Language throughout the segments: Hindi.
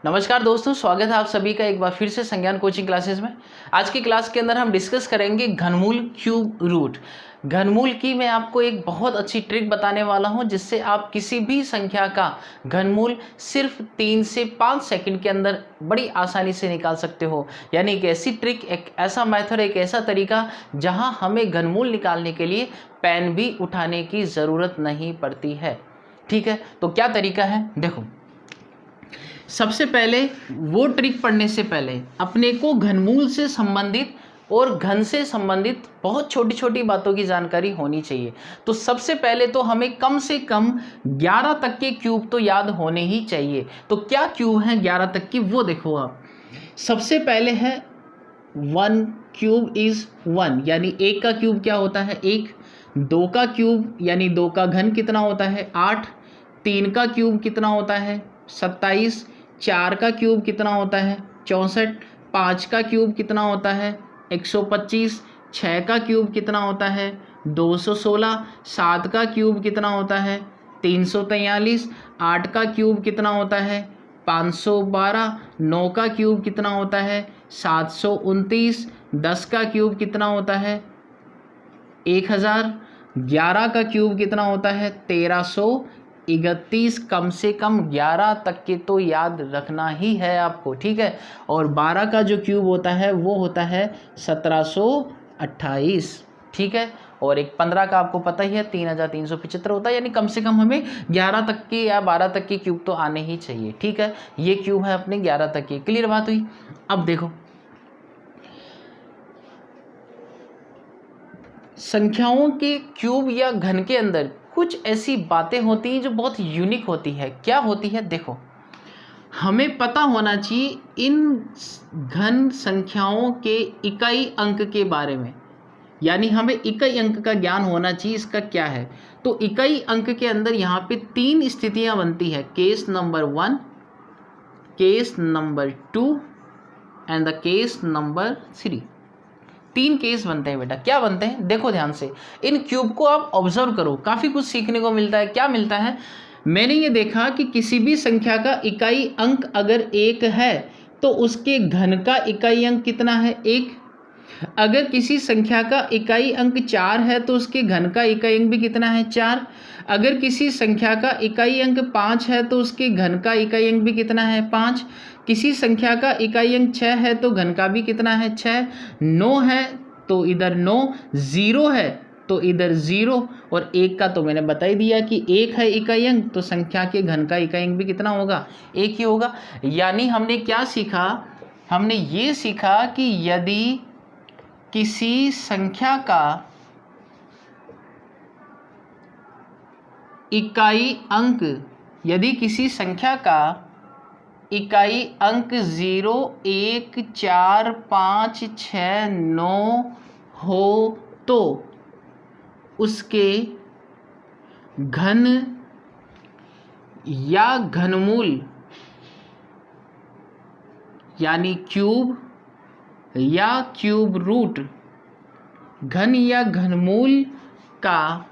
नमस्कार दोस्तों, स्वागत है आप सभी का एक बार फिर से संज्ञान कोचिंग क्लासेस में। आज की क्लास के अंदर हम डिस्कस करेंगे घनमूल क्यूब रूट। घनमूल की मैं आपको एक बहुत अच्छी ट्रिक बताने वाला हूं, जिससे आप किसी भी संख्या का घनमूल सिर्फ 3 से 5 सेकंड के अंदर बड़ी आसानी से निकाल सकते हो। यानी एक ऐसी ट्रिक, एक ऐसा मेथड, एक ऐसा तरीका जहां हमें घनमूल निकालने के लिए पेन भी उठाने की ज़रूरत नहीं पड़ती है। ठीक है, तो क्या तरीका है देखो। सबसे पहले वो ट्रिक पढ़ने से पहले अपने को घनमूल से संबंधित और घन से संबंधित बहुत छोटी छोटी बातों की जानकारी होनी चाहिए। तो सबसे पहले तो हमें कम से कम 11 तक के क्यूब तो याद होने ही चाहिए। तो क्या क्यूब है 11 तक की, वो देखो आप। सबसे पहले है 1 क्यूब इज 1, यानी 1 का क्यूब क्या होता है 1। 2 का क्यूब यानी 2 का घन कितना होता है 8। 3 का क्यूब कितना होता है 27। 4 का क्यूब कितना होता है 64। 5 का क्यूब कितना होता है 125। 6 का क्यूब कितना होता है 216। 7 का क्यूब कितना होता है 343। 8 का क्यूब कितना होता है 512। 9 का क्यूब कितना होता है 729। 10 का क्यूब कितना होता है 1000। 11 का क्यूब कितना होता है 1331। कम से कम 11 तक के तो याद रखना ही है आपको, ठीक है। और 12 का जो क्यूब होता है वो होता है 1728, ठीक है। और एक 15 का आपको पता ही है 3375 होता है। यानी कम से कम हमें 11 तक के या 12 तक के क्यूब तो आने ही चाहिए, ठीक है। ये क्यूब है अपने 11 तक के। क्लियर बात हुई। अब देखो, संख्याओं के क्यूब या घन के अंदर कुछ ऐसी बातें होती हैं जो बहुत यूनिक होती है। क्या होती है देखो, हमें पता होना चाहिए इन घन संख्याओं के इकाई अंक के बारे में। यानी हमें इकाई अंक का ज्ञान होना चाहिए, इसका क्या है। तो इकाई अंक के अंदर यहाँ पे 3 स्थितियां बनती है। Case number 1, case number 2 and the case number 3। 3 case बनते हैं बेटा। क्या बनते हैं देखो ध्यान से। इन क्यूब को आप ऑब्जर्व करो, काफ़ी कुछ सीखने को मिलता है। क्या मिलता है, मैंने ये देखा कि किसी भी संख्या का इकाई अंक अगर 1 है तो उसके घन का इकाई अंक कितना है 1। अगर किसी संख्या का इकाई अंक 4 है तो उसके घन का इकाई अंक भी कितना है 4। अगर किसी संख्या का इकाई अंक 5 है तो उसके घन का इकाई अंक भी कितना है 5। किसी संख्या का इकाई अंक 6 है तो घन का भी कितना है 6। 9 है तो इधर 9, 0 है तो इधर 0, और 1 का तो मैंने बता ही दिया कि 1 है इकाई अंक, तो संख्या के घन का इकाई अंक भी कितना होगा 1 ही होगा। यानी हमने क्या सीखा, हमने ये सीखा कि यदि किसी संख्या का इकाई अंक, यदि किसी संख्या का इकाई अंक 0, 1, 4, 5, 6, 9 हो तो उसके घन या घनमूल यानी क्यूब या क्यूब रूट, घन या घनमूल का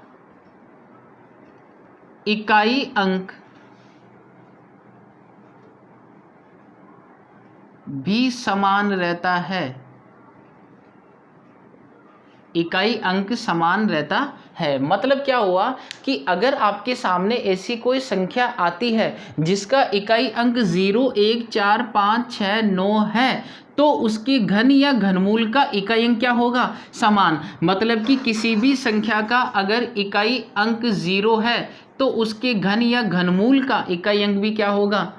इकाई अंक भी समान रहता है। इकाई अंक समान रहता है मतलब क्या हुआ कि अगर आपके सामने ऐसी कोई संख्या आती है जिसका इकाई अंक 0, 1, 4, 5, 6, 9 है तो उसकी घन या घनमूल का इकाई अंक क्या होगा समान। मतलब कि किसी भी संख्या का अगर इकाई अंक 0 है तो उसके घन या घनमूल का इकाई अंक भी क्या होगा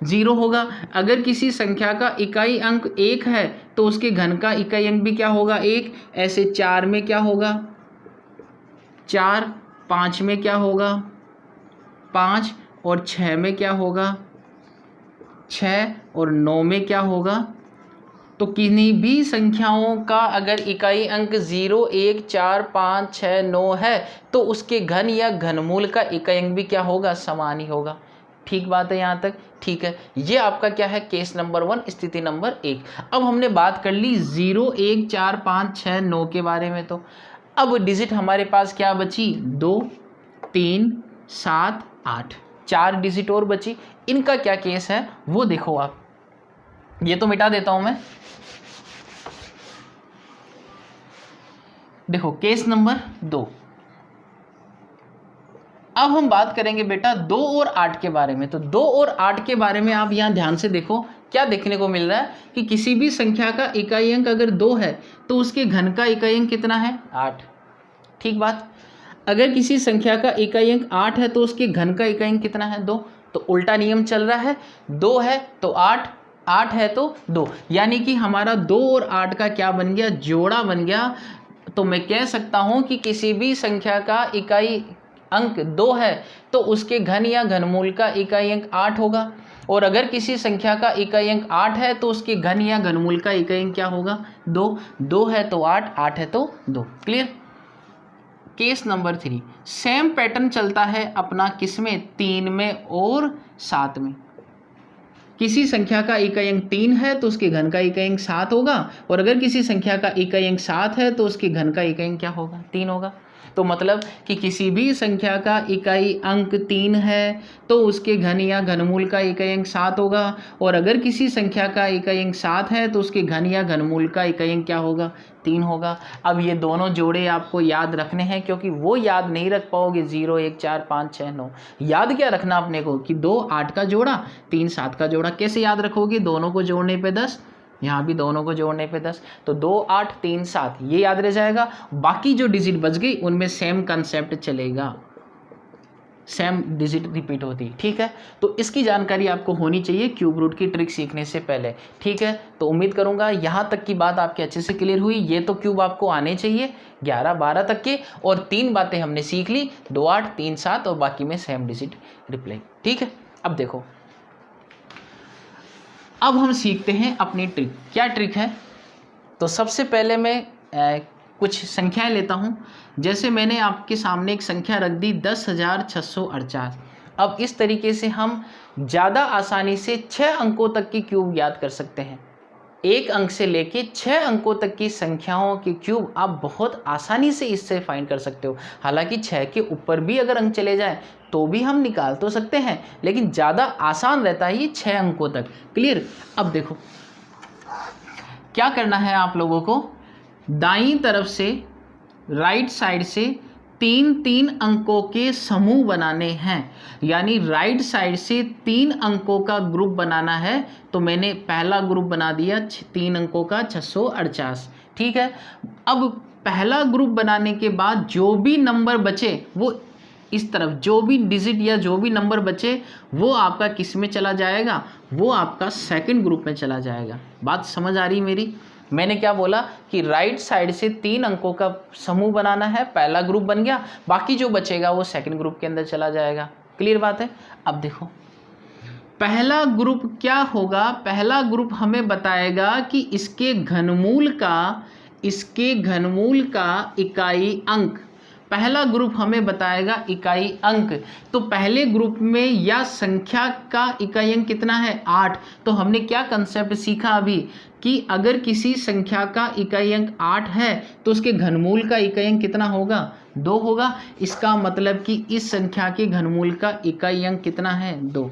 0 होगा। अगर किसी संख्या का इकाई अंक 1 है तो उसके घन का इकाई अंक भी क्या होगा 1। ऐसे 4 में क्या होगा 4, 5 में क्या होगा 5, और 6 में क्या होगा 6, और 9 में क्या होगा। तो किन्हीं भी संख्याओं का अगर इकाई अंक 0, 1, 4, 5, 6, 9 है तो उसके घन या घनमूल का इकाई अंक भी क्या होगा समान ही होगा। ठीक बात है यहाँ तक, ठीक है। ये आपका क्या है केस नंबर 1, स्थिति नंबर 1। अब हमने बात कर ली 0, 1, 4, 5, 6, 9 के बारे में। तो अब डिजिट हमारे पास क्या बची 2, 3, 7, 8, 4 डिजिट और बची। इनका क्या केस है वो देखो आप। ये तो मिटा देता हूं मैं। देखो केस नंबर 2। अब हम बात करेंगे बेटा 2 और 8 के बारे में। तो 2 और 8 के बारे में आप यहाँ ध्यान से देखो, क्या देखने को मिल रहा है कि किसी भी संख्या का इकाई अंक अगर 2 है तो उसके घन का इकाई अंक कितना है? 8। ठीक बात। अगर किसी संख्या का इकाई अंक 8 है तो उसके घन का इकाई अंक कितना है? 2। तो उल्टा नियम चल रहा है, 2 है तो 8, 8 है तो 2, यानी कि हमारा 2 और 8 का क्या बन गया? जोड़ा बन गया। तो मैं कह सकता हूं कि किसी भी संख्या का इकाई अंक 2 है तो उसके घन या घनमूल का इकाई अंक 8 होगा, और अगर किसी संख्या का इकाई अंक 8 है तो उसके घन या घनमूल का इकाई अंक क्या होगा? 2। 2 है तो 8, 8 है तो 2। Clear. Case number 3, same pattern चलता है अपना किसमें? 3 में और 7 में। किसी संख्या का इकाई अंक 3 है तो उसके घन का इकाई अंक 7 होगा, और अगर किसी संख्या का इकाई अंक 7 है तो उसके घन का इकाई अंक क्या होगा? 3 होगा। तो मतलब कि किसी भी संख्या का इकाई अंक 3 है तो उसके घन या घनमूल का इकाई अंक 7 होगा, और अगर किसी संख्या का इकाई अंक 7 है तो उसके घन या घनमूल का इकाई अंक क्या होगा? 3 होगा। अब ये दोनों जोड़े आपको याद रखने हैं, क्योंकि वो याद नहीं रख पाओगे 0, 1, 4, 5, 6, 9। याद क्या रखना अपने को कि 2 8 का जोड़ा, 3 7 का जोड़ा। कैसे याद रखोगे? दोनों को जोड़ने पे 10, यहाँ भी दोनों को जोड़ने पे 10, तो 2 8 3 7 ये याद रह जाएगा। बाकी जो डिजिट बच गई उनमें सेम कंसेप्ट चलेगा, सेम डिजिट रिपीट होती। ठीक है, तो इसकी जानकारी आपको होनी चाहिए क्यूब रूट की ट्रिक सीखने से पहले। ठीक है, तो उम्मीद करूंगा यहाँ तक की बात आपके अच्छे से क्लियर हुई। ये तो क्यूब आपको आने चाहिए 11 12 तक के, और 3 बातें हमने सीख ली, 2 8 3 7 और बाकी में सेम डिजिट रिप्लाई। ठीक है, अब देखो, अब हम सीखते हैं अपनी ट्रिक। क्या ट्रिक है? तो सबसे पहले मैं कुछ संख्याएं लेता हूं। जैसे मैंने आपके सामने एक संख्या रख दी 10,648। अब इस तरीके से हम ज़्यादा आसानी से 6 अंकों तक की क्यूब याद कर सकते हैं। 1 अंक से लेके 6 अंकों तक की संख्याओं के क्यूब आप बहुत आसानी से इससे फाइंड कर सकते हो। हालांकि 6 के ऊपर भी अगर अंक चले जाएं तो भी हम निकाल तो सकते हैं, लेकिन ज़्यादा आसान रहता है ये 6 अंकों तक। क्लियर। अब देखो क्या करना है आप लोगों को, दाईं तरफ से राइट साइड से 3 अंकों के समूह बनाने हैं, यानी राइट साइड से 3 अंकों का ग्रुप बनाना है। तो मैंने पहला ग्रुप बना दिया 3 अंकों का 648। ठीक है, अब पहला ग्रुप बनाने के बाद जो भी नंबर बचे वो इस तरफ, जो भी डिजिट या जो भी नंबर बचे वो आपका किस में चला जाएगा? वो आपका सेकंड ग्रुप में चला जाएगा। बात समझ आ रही मेरी? मैंने क्या बोला कि राइट साइड से 3 अंकों का समूह बनाना है, पहला ग्रुप बन गया, बाकी जो बचेगा वो सेकंड ग्रुप के अंदर चला जाएगा। क्लियर बात है? अब देखो पहला ग्रुप क्या होगा? पहला ग्रुप हमें बताएगा कि इसके घनमूल का इकाई अंक, पहला ग्रुप हमें बताएगा इकाई अंक। तो पहले ग्रुप में या संख्या का इकाई अंक कितना है? 8। तो हमने क्या कंसेप्ट सीखा अभी कि अगर किसी संख्या का इकाई अंक 8 है तो उसके घनमूल का इकाई अंक कितना होगा? 2 होगा। इसका मतलब कि इस संख्या के घनमूल का इकाई अंक कितना है? 2।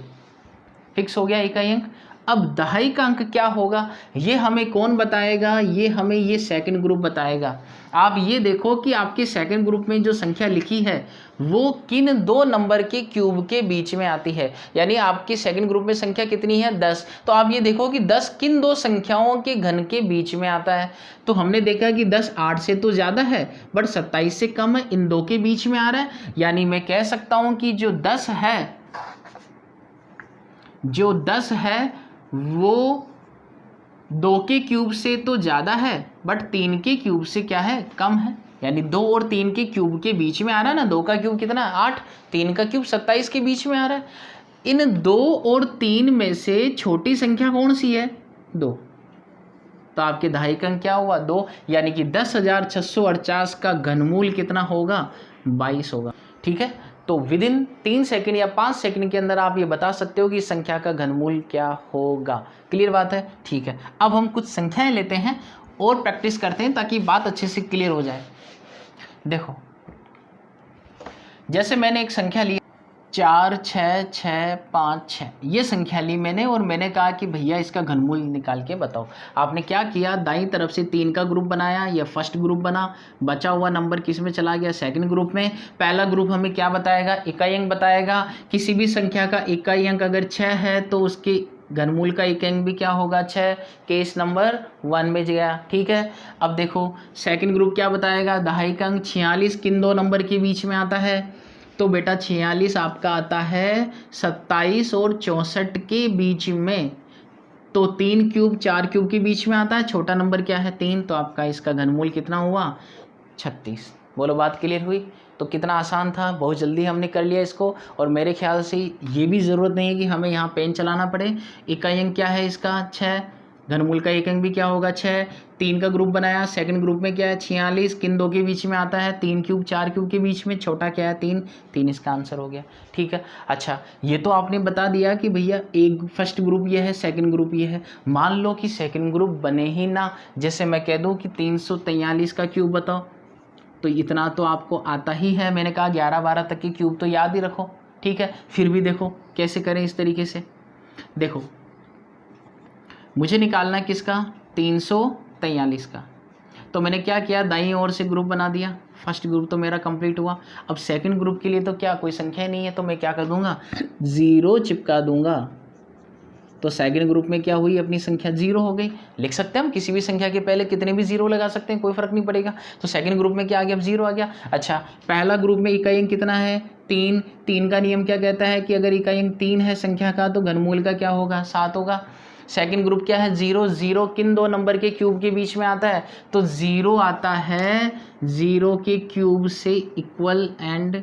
फिक्स हो गया इकाई अंक। अब दहाई का अंक क्या होगा ये हमें कौन बताएगा? ये हमें ये सेकंड ग्रुप बताएगा। आप ये देखो कि आपके सेकंड ग्रुप में जो संख्या लिखी है वो किन 2 नंबर के क्यूब के बीच में आती है, यानी आपके सेकंड ग्रुप में संख्या कितनी है? 10। तो आप ये देखो कि 10 किन 2 संख्याओं के घन के बीच में आता है। तो हमने देखा कि 10 8 से तो ज़्यादा है बट 27 से कम है, इन 2 के बीच में आ रहा है। यानी मैं कह सकता हूँ कि जो 10 है वो 2 के क्यूब से तो ज़्यादा है बट 3 के क्यूब से क्या है? कम है। यानी 2 और 3 के क्यूब के बीच में आ रहा है ना। 2 का क्यूब कितना? 8, 3 का क्यूब 27 के बीच में आ रहा है। इन 2 और 3 में से छोटी संख्या कौन सी है? 2। तो आपके दहाई का अंक क्या हुआ? 2। यानी कि 10,648 का घनमूल कितना होगा? 22 होगा। ठीक है, तो विद इन 3 सेकंड या 5 सेकंड के अंदर आप ये बता सकते हो कि इस संख्या का घनमूल क्या होगा। क्लियर बात है? ठीक है, अब हम कुछ संख्याएं लेते हैं और प्रैक्टिस करते हैं ताकि बात अच्छे से क्लियर हो जाए। देखो जैसे मैंने एक संख्या ली 4 6 6 5 6 ये संख्या ली मैंने और मैंने कहा कि भैया इसका घनमूल निकाल के बताओ। आपने क्या किया, दाईं तरफ से 3 का ग्रुप बनाया, या फर्स्ट ग्रुप बना, बचा हुआ नंबर किस में चला गया, सेकंड ग्रुप में। पहला ग्रुप हमें क्या बताएगा, इकाई अंक बताएगा। किसी भी संख्या का इकाई अंक अगर 6 है तो उसके घनमूल का इकाई अंक भी क्या होगा, 6। केस नंबर 1 में गया, ठीक है। अब देखो सेकंड ग्रुप क्या बताएगा, दहाई अंक 46 किन दो नंबर के बीच में आता है, तो बेटा 46 आपका आता है 27 और 64 के बीच में। तो 3 क्यूब 4 क्यूब के बीच में आता है, छोटा नंबर क्या है 3, तो आपका इसका घनमूल कितना हुआ 36। बोलो बात क्लियर हुई। तो कितना आसान था, बहुत जल्दी हमने कर लिया इसको। और मेरे ख्याल से ये भी ज़रूरत नहीं है कि हमें यहाँ पेन चलाना पड़े। इकाई अंक क्या है इसका 6, घनमूल का एक अंक भी क्या होगा 6। 3 का ग्रुप बनाया, सेकंड ग्रुप में क्या है 46 किन दो के बीच में आता है, 3 क्यूब 4 क्यूब के बीच में, छोटा क्या है 3 इसका आंसर हो गया, ठीक है। अच्छा ये तो आपने बता दिया कि भैया एक फर्स्ट ग्रुप ये है, सेकंड ग्रुप ये है। मान लो कि सेकंड ग्रुप बने ही ना, जैसे मैं कह दूं कि 343 का क्यूब बताओ, तो इतना तो आपको आता ही है। मैंने कहा 11-12 तक के क्यूब तो याद ही रखो, ठीक है। फिर भी देखो कैसे करें इस तरीके से। देखो मुझे निकालना है किसका, 343 का। तो मैंने क्या किया, दाईं ओर से ग्रुप बना दिया। फर्स्ट ग्रुप तो मेरा कंप्लीट हुआ। अब सेकंड ग्रुप के लिए तो क्या कोई संख्या नहीं है, तो मैं क्या कर दूंगा 0 चिपका दूंगा। तो सेकंड ग्रुप में क्या हुई, अपनी संख्या 0 हो गई। लिख सकते हैं हम किसी भी संख्या के पहले कितने भी 0 लगा सकते हैं, कोई फर्क नहीं पड़ेगा। तो सेकंड ग्रुप में क्या आ गया, अब 0 आ गया। अच्छा पहला ग्रुप में इकाई अंक कितना है 3 का नियम क्या कहता है कि अगर इकाई अंक 3 है संख्या का तो घनमूल का क्या होगा 7 होगा। सेकंड ग्रुप क्या है 0 किन दो नंबर के क्यूब के बीच में आता है, तो 0 आता है 0 के क्यूब से इक्वल एंड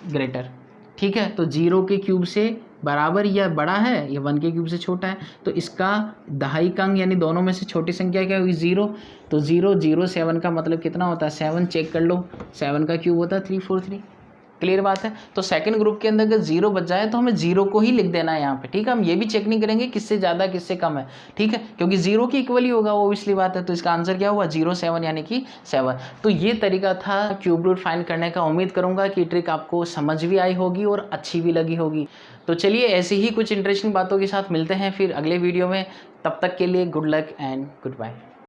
ग्रेटर, ठीक है। तो 0 के क्यूब से बराबर या बड़ा है, या 1 के क्यूब से छोटा है, तो इसका दहाई का अंक यानी दोनों में से छोटी संख्या क्या हुई 0। तो 0 0 7 का मतलब कितना होता है 7, चेक कर लो 7 का क्यूब होता है 343। क्लियर बात है। तो सेकंड ग्रुप के अंदर अगर 0 बच जाए तो हमें 0 को ही लिख देना है यहाँ पे, ठीक है। हम ये भी चेक नहीं करेंगे किससे ज़्यादा किससे कम है, ठीक है, क्योंकि 0 की इक्वल ही होगा वो, इसलिए बात है। तो इसका आंसर क्या हुआ 07 यानी कि 7। तो ये तरीका था क्यूब रूट फाइंड करने का। उम्मीद करूँगा कि ट्रिक आपको समझ भी आई होगी और अच्छी भी लगी होगी। तो चलिए ऐसे ही कुछ इंटरेस्टिंग बातों के साथ मिलते हैं फिर अगले वीडियो में। तब तक के लिए good luck and good bye.